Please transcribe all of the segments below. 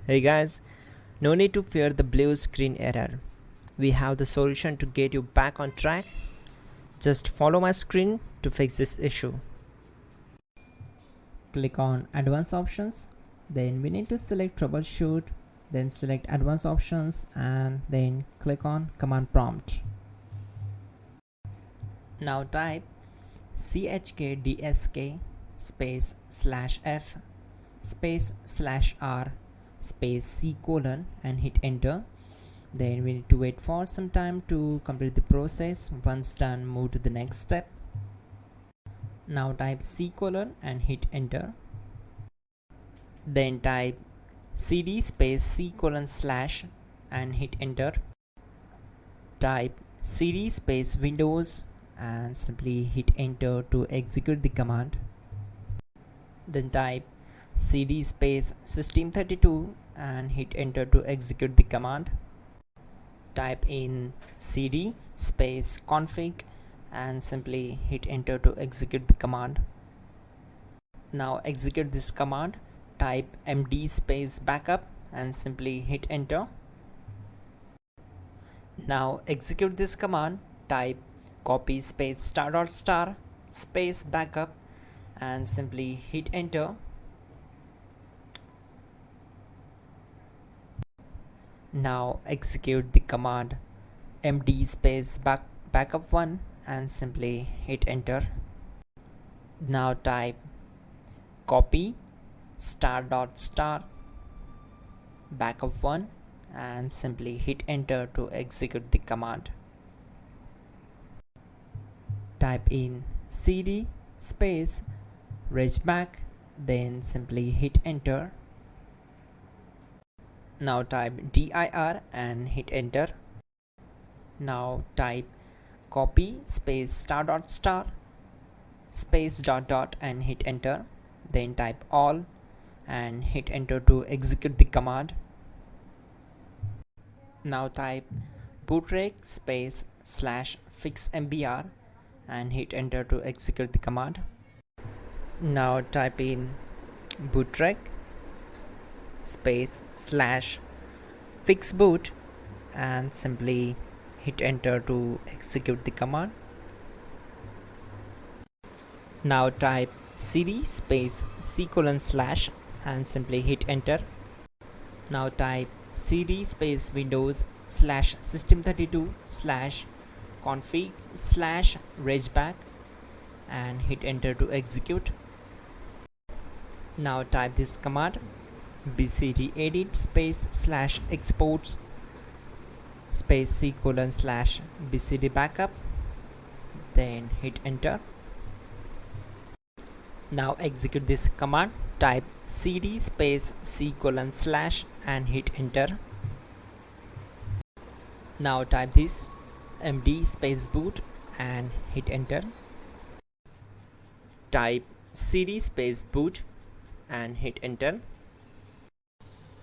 Hey guys, no need to fear the blue screen error. We have the solution to get you back on track. Just follow my screen to fix this issue. Click on Advanced Options, then we need to select Troubleshoot, then select Advanced Options and then click on Command Prompt. Now type chkdsk space /f space /r space c : and hit enter. Then we need to wait for some time to complete the process. Once done, move to the next step. Now type c : and hit enter. Then type cd space c : / and hit enter. Type cd space Windows and simply hit enter to execute the command. Then type cd space system32 and hit enter to execute the command. Type in cd space config and simply hit enter to execute the command. Now execute this command. Type md space backup and simply hit enter. Now execute this command. Type copy space *** space backup and simply hit enter. Now execute the command md space backup1 and simply hit enter. Now type copy *** backup1 and simply hit enter to execute the command. Type in cd space regback, then simply hit enter. Now type dir and hit enter. Now type copy space *** space .. and hit enter. Then type all and hit enter to execute the command. Now type bootrec space /fixmbr and hit enter to execute the command. Now type in bootrec space /fixboot and simply hit enter to execute the command. Now type cd space c : / and simply hit enter. Now type cd space Windows /system32 /config /regback and hit enter to execute. Now type this command bcdedit space /exports space c : /bcd backup, then hit enter. Now execute this command. Type cd space c : / and hit enter. Now type this md space boot and hit enter. Type cd space boot and hit enter.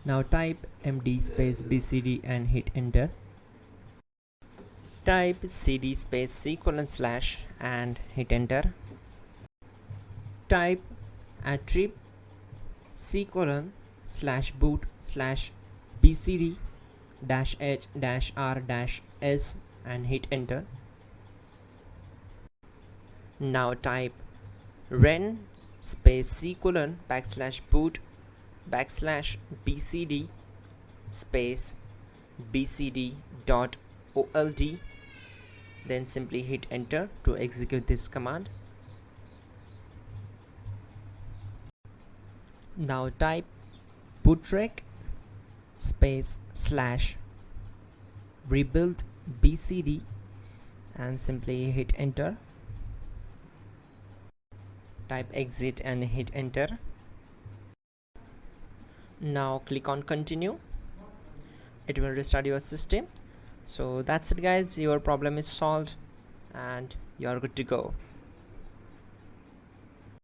Now type md space bcd and hit enter. Type cd space c : / and hit enter. Type attrib c : /boot /bcd -h -r-s and hit enter. Now type ren space c : /boot /bcd space bcd.old, then simply hit enter to execute this command. Now type bootrec space /rebuildbcd and simply hit enter. Type exit and hit enter. Now click on continue. It will restart your system. So that's it guys, your problem is solved and you are good to go.